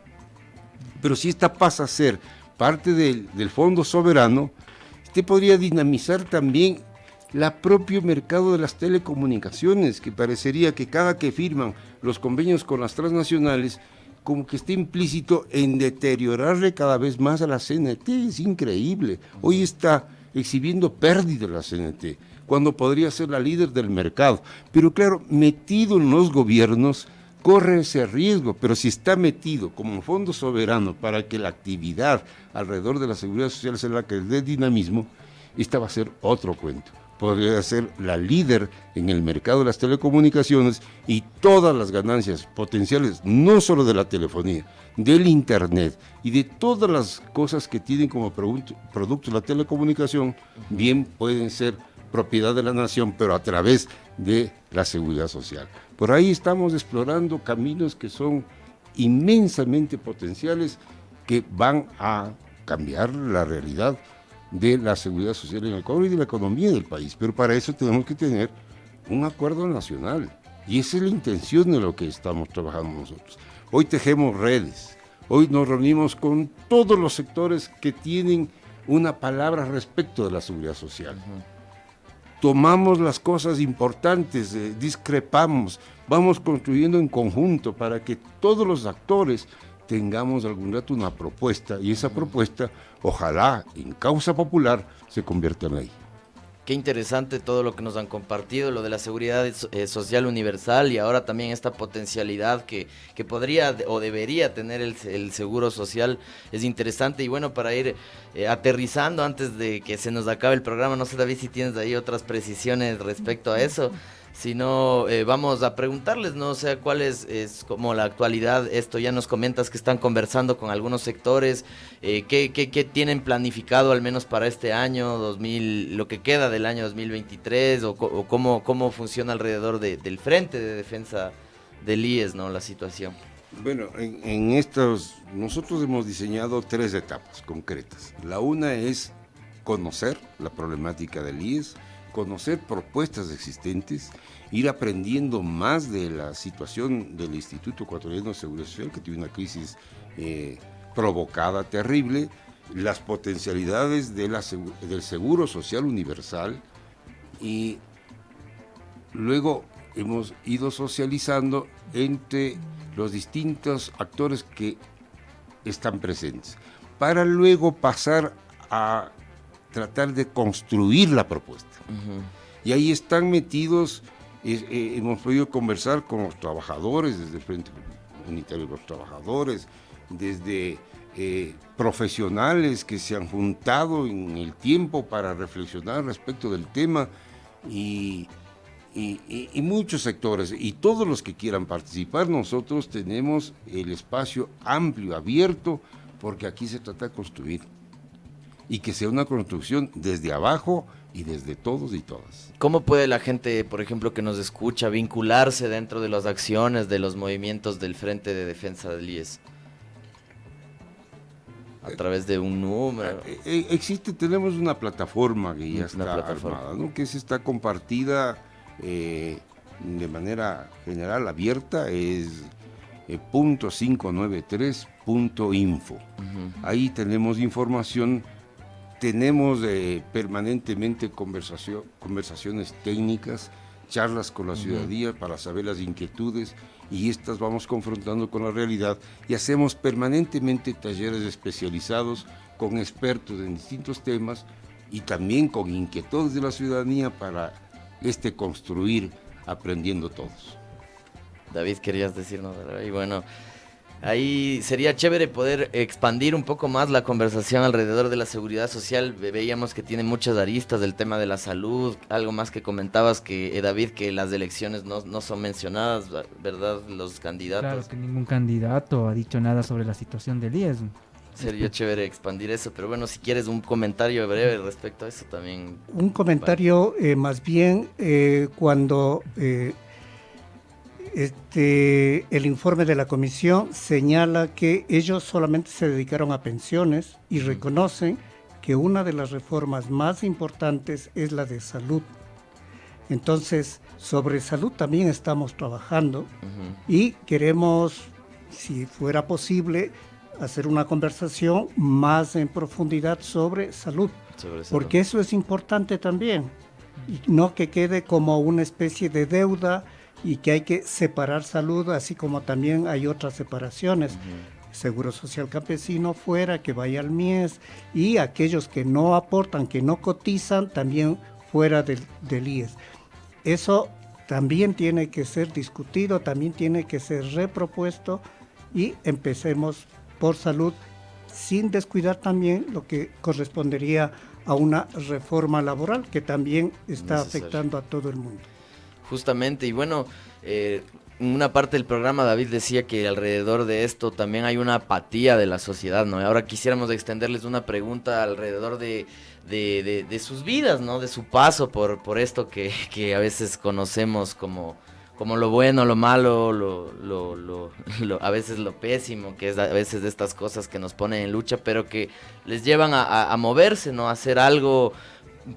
pero si esta pasa a ser parte del fondo soberano, este podría dinamizar también el propio mercado de las telecomunicaciones, que parecería que cada que firman los convenios con las transnacionales, como que está implícito en deteriorarle cada vez más a la CNT. Es increíble. Hoy está exhibiendo pérdida la CNT, cuando podría ser la líder del mercado. Pero claro, metido en los gobiernos, corre ese riesgo, pero si está metido como fondo soberano para que la actividad alrededor de la seguridad social sea la que dé dinamismo, esta va a ser otro cuento. Podría ser la líder en el mercado de las telecomunicaciones y todas las ganancias potenciales, no solo de la telefonía, del internet y de todas las cosas que tienen como producto la telecomunicación, bien pueden ser propiedad de la nación, pero a través de la seguridad social. Por ahí estamos explorando caminos que son inmensamente potenciales, que van a cambiar la realidad de la seguridad social en el Ecuador y de la economía del país. Pero para eso tenemos que tener un acuerdo nacional. Y esa es la intención de lo que estamos trabajando nosotros. Hoy tejemos redes, hoy nos reunimos con todos los sectores que tienen una palabra respecto de la seguridad social. Tomamos las cosas importantes, discrepamos, vamos construyendo en conjunto para que todos los actores tengamos algún rato una propuesta, y esa propuesta, ojalá en causa popular, se convierta en ley. Qué interesante todo lo que nos han compartido, lo de la seguridad social universal, y ahora también esta potencialidad que podría o debería tener el seguro social. Es interesante. Y bueno, para ir aterrizando antes de que se nos acabe el programa, no sé, David, si tienes ahí otras precisiones respecto a eso. Si no, vamos a preguntarles, ¿no? O sea, ¿cuál es como la actualidad? Esto ya nos comentas que están conversando con algunos sectores. ¿Qué tienen planificado al menos para este año 2000, lo que queda del año 2023? ¿O cómo funciona alrededor del Frente de Defensa del IES, ¿no? La situación. Bueno, en estos, nosotros hemos diseñado 3 etapas concretas. La una es conocer la problemática del IES, conocer propuestas existentes, ir aprendiendo más de la situación del Instituto Ecuatoriano de Seguridad Social, que tiene una crisis provocada terrible, las potencialidades del Seguro Social Universal, y luego hemos ido socializando entre los distintos actores que están presentes, para luego pasar a tratar de construir la propuesta. Y ahí están metidos, hemos podido conversar con los trabajadores, desde el Frente Unitario de los Trabajadores, desde profesionales que se han juntado en el tiempo para reflexionar respecto del tema, y muchos sectores, y todos los que quieran participar. Nosotros tenemos el espacio amplio, abierto, porque aquí se trata de construir, y que sea una construcción desde abajo y desde todos y todas. ¿Cómo puede la gente, por ejemplo, que nos escucha, vincularse dentro de las acciones, de los movimientos del Frente de Defensa del IES? A través de un número. Tenemos una plataforma que ya está armada, ¿no? Que está compartida de manera general, abierta, es .593.info. Ahí tenemos información. Tenemos permanentemente conversaciones técnicas, charlas con la ciudadanía para saber las inquietudes, y estas vamos confrontando con la realidad, y hacemos permanentemente talleres especializados con expertos en distintos temas, y también con inquietudes de la ciudadanía para construir aprendiendo todos. David, querías decirnos, y bueno, ahí sería chévere poder expandir un poco más la conversación alrededor de la seguridad social. Veíamos que tiene muchas aristas del tema de la salud, algo más que comentabas, que David, que las elecciones no son mencionadas, ¿verdad? Los candidatos. Claro, que ningún candidato ha dicho nada sobre la situación del IES. Sería chévere expandir eso, pero bueno, si quieres un comentario breve respecto a eso también. Un comentario más bien cuando... el informe de la comisión señala que ellos solamente se dedicaron a pensiones, y reconocen que una de las reformas más importantes es la de salud. Entonces, sobre salud también estamos trabajando, y queremos, si fuera posible, hacer una conversación más en profundidad sobre salud, porque eso es importante también, y no que quede como una especie de deuda, y que hay que separar salud, así como también hay otras separaciones. Seguro Social Campesino fuera, que vaya al MIES, y aquellos que no aportan, que no cotizan, también fuera del IES. Eso también tiene que ser discutido, también tiene que ser repropuesto, y empecemos por salud, sin descuidar también lo que correspondería a una reforma laboral, que también está afectando a todo el mundo. Justamente, y bueno, en una parte del programa David decía que alrededor de esto también hay una apatía de la sociedad, ¿no? Y ahora quisiéramos extenderles una pregunta alrededor de sus vidas, ¿no? De su paso por esto que a veces conocemos como lo bueno, lo malo, a veces lo pésimo, que es a veces de estas cosas que nos ponen en lucha, pero que les llevan a moverse, ¿no? A hacer algo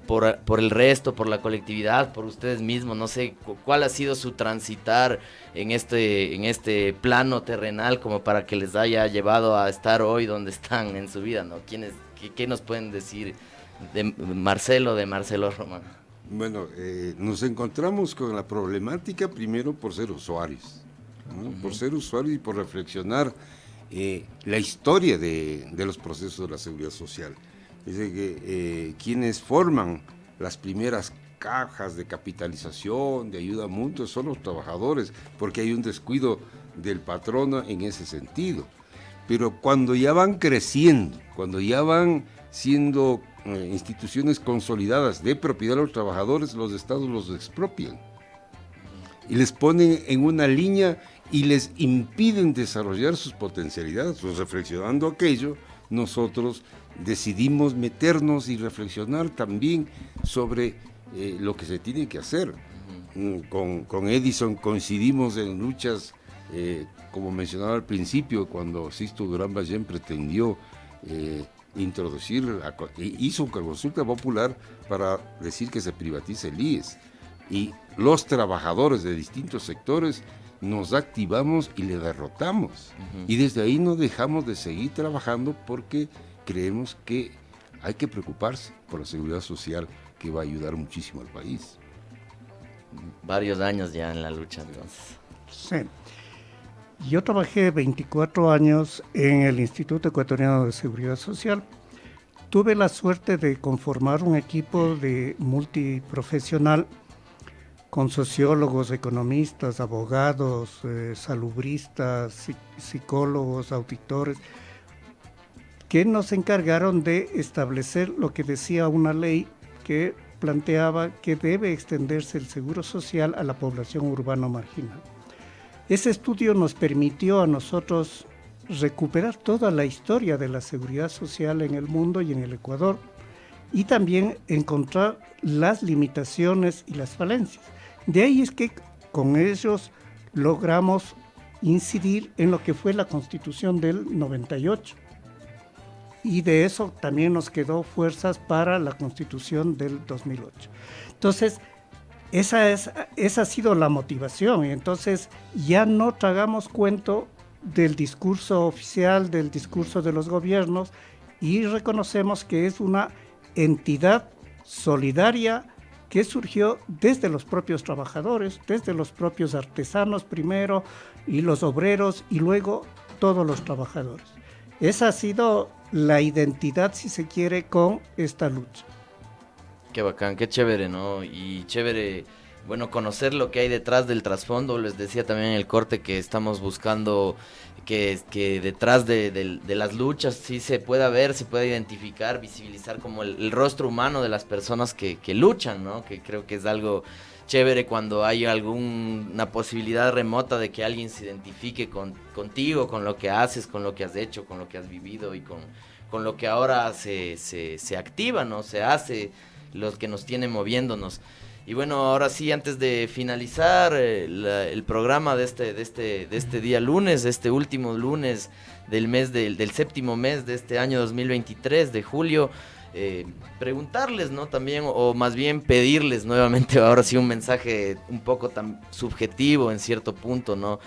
por el resto, por la colectividad, por ustedes mismos. No sé cuál ha sido su transitar en este plano terrenal como para que les haya llevado a estar hoy donde están en su vida, ¿no? ¿Qué nos pueden decir de Marcelo Román? Bueno, nos encontramos con la problemática primero por ser usuarios, ¿no? Por ser usuarios y por reflexionar la historia de los procesos de la seguridad social. Dice que quienes forman las primeras cajas de capitalización, de ayuda mutua, son los trabajadores, porque hay un descuido del patrono en ese sentido. Pero cuando ya van creciendo, cuando ya van siendo instituciones consolidadas de propiedad de los trabajadores, los estados los expropian y les ponen en una línea y les impiden desarrollar sus potencialidades. Pues reflexionando aquello, nosotros decidimos meternos y reflexionar también sobre lo que se tiene que hacer. Con Edison coincidimos en luchas, como mencionaba al principio, cuando Sixto Durán Ballén pretendió hizo una consulta popular para decir que se privatice el IES. Y los trabajadores de distintos sectores nos activamos y le derrotamos. Y desde ahí no dejamos de seguir trabajando porque creemos que hay que preocuparse por la seguridad social, que va a ayudar muchísimo al país. Varios años ya en la lucha, entonces. Sí. Yo trabajé 24 años en el Instituto Ecuatoriano de Seguridad Social. Tuve la suerte de conformar un equipo de multiprofesional con sociólogos, economistas, abogados, salubristas, psicólogos, auditores, que nos encargaron de establecer lo que decía una ley que planteaba que debe extenderse el seguro social a la población urbana marginal. Ese estudio nos permitió a nosotros recuperar toda la historia de la seguridad social en el mundo y en el Ecuador, y también encontrar las limitaciones y las falencias. De ahí es que con ellos logramos incidir en lo que fue la Constitución del 98. Y de eso también nos quedó fuerzas para la Constitución del 2008. Entonces, esa ha sido la motivación. Y entonces ya no tragamos cuento del discurso oficial, del discurso de los gobiernos, y reconocemos que es una entidad solidaria que surgió desde los propios trabajadores, desde los propios artesanos primero, y los obreros, y luego todos los trabajadores. Esa ha sido la identidad, si se quiere, con esta lucha. Qué bacán, qué chévere, ¿no? Y chévere, bueno, conocer lo que hay detrás del trasfondo. Les decía también en el corte que estamos buscando que detrás de las luchas sí se pueda ver, se pueda identificar, visibilizar como el rostro humano de las personas que luchan, ¿no? Que creo que es algo chévere cuando hay alguna posibilidad remota de que alguien se identifique contigo, con lo que haces, con lo que has hecho, con lo que has vivido y con lo que ahora se activa, ¿no? Se hace, lo que nos tiene moviéndonos. Y bueno, ahora sí, antes de finalizar el programa de este día lunes, este último lunes del séptimo mes de este año 2023, de julio, preguntarles, ¿no? También, o más bien pedirles nuevamente, ahora sí un mensaje un poco tan subjetivo en cierto punto, ¿no?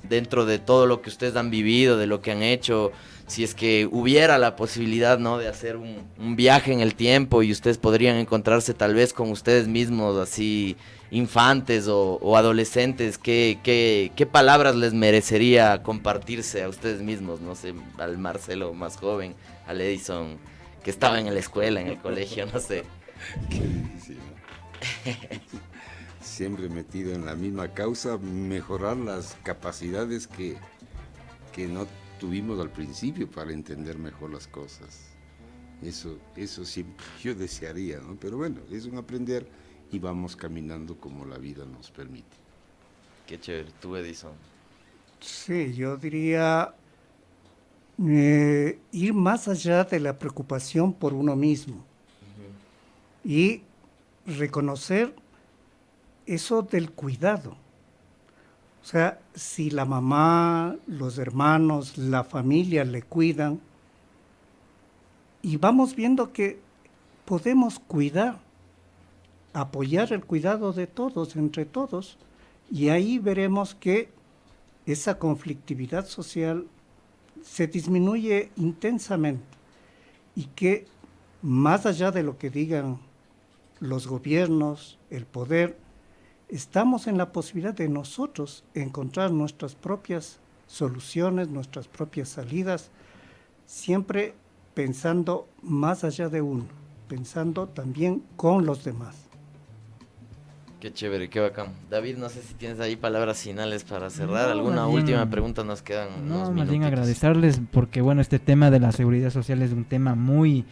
Dentro de todo lo que ustedes han vivido, de lo que han hecho, si es que hubiera la posibilidad, ¿no? De hacer un viaje en el tiempo y ustedes podrían encontrarse tal vez con ustedes mismos, así, infantes o adolescentes, ¿qué palabras les merecería compartirse a ustedes mismos? No sé, al Marcelo más joven, al Edison que estaba en la escuela, en el colegio, no sé. Qué difícil. Siempre metido en la misma causa, mejorar las capacidades que no tuvimos al principio para entender mejor las cosas. Eso siempre yo desearía, ¿no? Pero bueno, es un aprender y vamos caminando como la vida nos permite. Qué chévere. ¿Tú, Edison? Sí, yo diría ir más allá de la preocupación por uno mismo y reconocer eso del cuidado. O sea, si la mamá, los hermanos, la familia le cuidan, y vamos viendo que podemos cuidar, apoyar el cuidado de todos, entre todos, y ahí veremos que esa conflictividad social se disminuye intensamente y que más allá de lo que digan los gobiernos, el poder, estamos en la posibilidad de nosotros encontrar nuestras propias soluciones, nuestras propias salidas, siempre pensando más allá de uno, pensando también con los demás. Qué chévere, qué bacán. David, no sé si tienes ahí palabras finales para cerrar. No, ¿Alguna más bien, última pregunta? Nos quedan unos más bien minutitos. agradecerles porque bueno, este tema de la seguridad social es un tema muy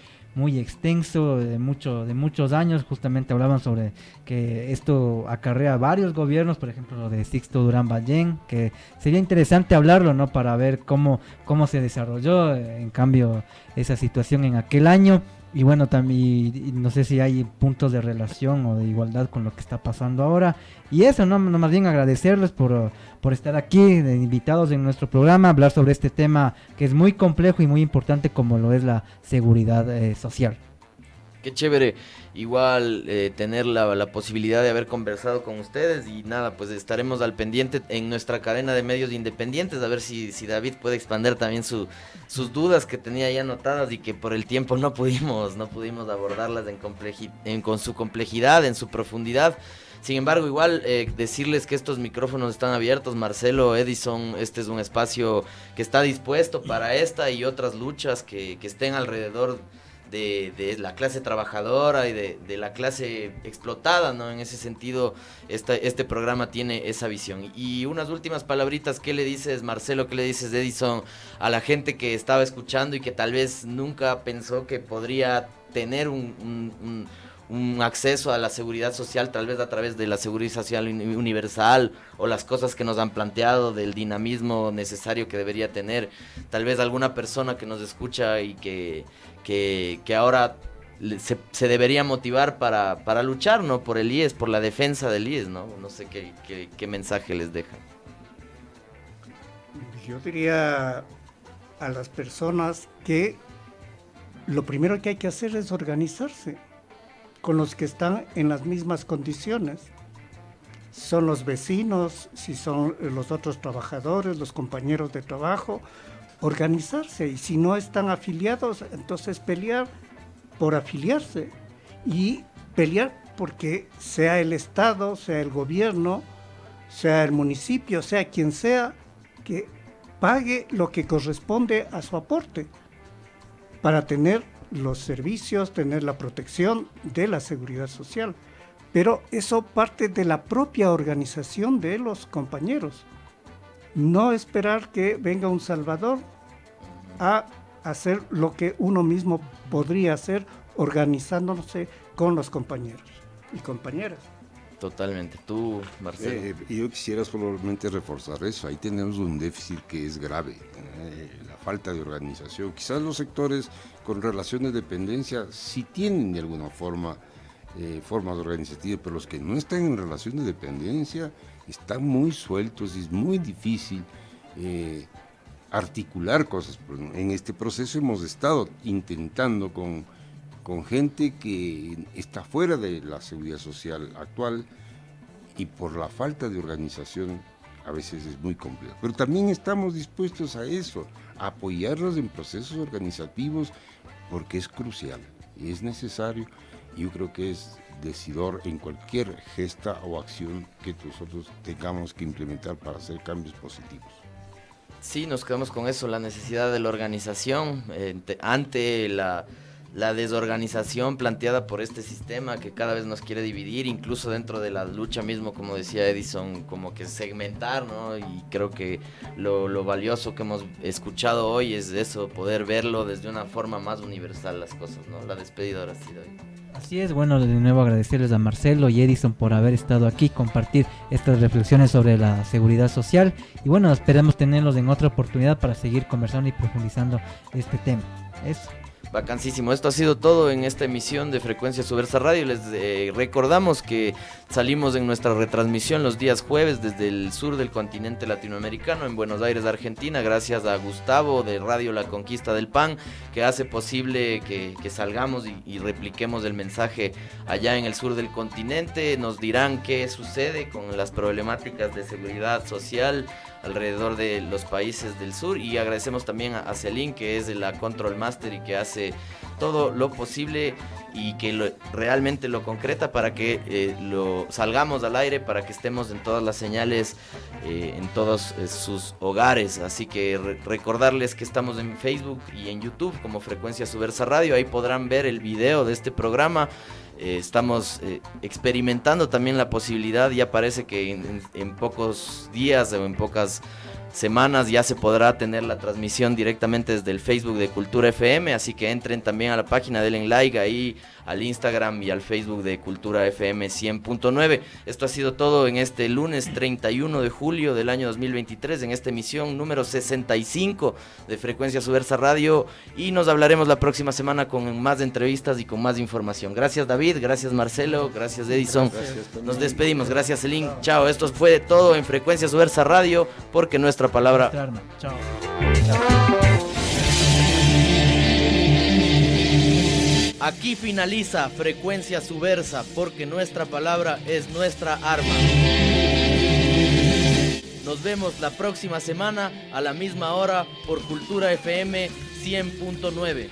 extenso, de muchos años. Justamente hablaban sobre que esto acarrea varios gobiernos, por ejemplo lo de Sixto Durán Ballén, que sería interesante hablarlo, ¿no? Para ver cómo se desarrolló en cambio esa situación en aquel año. Y bueno, también no sé si hay puntos de relación o de igualdad con lo que está pasando ahora. Y eso, no más bien agradecerles por estar aquí, de invitados en nuestro programa, hablar sobre este tema que es muy complejo y muy importante como lo es la seguridad social. Qué chévere, igual tener la posibilidad de haber conversado con ustedes y nada, pues estaremos al pendiente en nuestra cadena de medios independientes, a ver si David puede expandir también sus dudas que tenía ya anotadas y que por el tiempo no pudimos abordarlas con su complejidad, en su profundidad. Sin embargo, igual decirles que estos micrófonos están abiertos. Marcelo, Edison, este es un espacio que está dispuesto para esta y otras luchas que estén alrededor de la clase trabajadora y de la clase explotada, ¿no? En ese sentido, este programa tiene esa visión. Y unas últimas palabritas, ¿qué le dices, Marcelo, qué le dices, Edison, a la gente que estaba escuchando y que tal vez nunca pensó que podría tener un acceso a la seguridad social, tal vez a través de la seguridad social universal o las cosas que nos han planteado del dinamismo necesario que debería tener? Tal vez alguna persona que nos escucha y que ahora se debería motivar para luchar, ¿no? Por el IES, por la defensa del IES, ¿no? No sé qué mensaje les deja. Yo diría a las personas que lo primero que hay que hacer es organizarse con los que están en las mismas condiciones. Son los vecinos, si son los otros trabajadores, los compañeros de trabajo, organizarse, y si no están afiliados, entonces pelear por afiliarse y pelear porque sea el Estado, sea el gobierno, sea el municipio, sea quien sea, que pague lo que corresponde a su aporte para tener los servicios, tener la protección de la seguridad social. Pero eso parte de la propia organización de los compañeros. No esperar que venga un salvador a hacer lo que uno mismo podría hacer organizándose con los compañeros y compañeras. Totalmente. Tú, Marcelo. Yo quisiera solamente reforzar eso. Ahí tenemos un déficit que es grave, la falta de organización. Quizás los sectores con relación de dependencia sí tienen de alguna forma formas organizativas, pero los que no están en relación de dependencia están muy sueltos y es muy difícil articular cosas. En este proceso hemos estado intentando con gente que está fuera de la seguridad social actual y por la falta de organización a veces es muy complejo. Pero también estamos dispuestos a eso, a apoyarlos en procesos organizativos porque es crucial y es necesario. Yo creo que es decidor en cualquier gesta o acción que nosotros tengamos que implementar para hacer cambios positivos. Sí, nos quedamos con eso, la necesidad de la organización ante la desorganización planteada por este sistema que cada vez nos quiere dividir, incluso dentro de la lucha mismo, como decía Edison, como que segmentar, ¿no? Y creo que lo valioso que hemos escuchado hoy es eso, poder verlo desde una forma más universal las cosas, ¿no? La despedida ahora sí de hoy. Así es, bueno, de nuevo agradecerles a Marcelo y Edison por haber estado aquí, compartir estas reflexiones sobre la seguridad social y bueno, esperamos tenerlos en otra oportunidad para seguir conversando y profundizando este tema. Eso. Vacancísimo. Esto ha sido todo en esta emisión de Frecuencia Subversa Radio. Les recordamos que salimos en nuestra retransmisión los días jueves desde el sur del continente latinoamericano, en Buenos Aires, Argentina, gracias a Gustavo de Radio La Conquista del Pan, que hace posible que salgamos y repliquemos el mensaje allá en el sur del continente. Nos dirán qué sucede con las problemáticas de seguridad social alrededor de los países del sur, y agradecemos también a Celine, que es la Control Master y que hace todo lo posible y que realmente lo concreta para que lo salgamos al aire, para que estemos en todas las señales, en todos sus hogares. Así que recordarles que estamos en Facebook y en YouTube como Frecuencia Subversa Radio. Ahí podrán ver el video de este programa. Estamos experimentando también la posibilidad, ya parece que en pocos días o en pocas semanas ya se podrá tener la transmisión directamente desde el Facebook de Cultura FM, así que entren también a la página, denle like ahí al Instagram y al Facebook de Cultura FM 100.9. Esto ha sido todo en este lunes 31 de julio del año 2023, en esta emisión número 65 de Frecuencia Subversa Radio, y nos hablaremos la próxima semana con más entrevistas y con más información. Gracias David, gracias Marcelo, gracias Edison. Nos despedimos, gracias Celine. Chao, esto fue todo en Frecuencia Subversa Radio, porque nuestra palabra... Chao. Aquí finaliza Frecuencia Subversa, porque nuestra palabra es nuestra arma. Nos vemos la próxima semana a la misma hora por Cultura FM 100.9.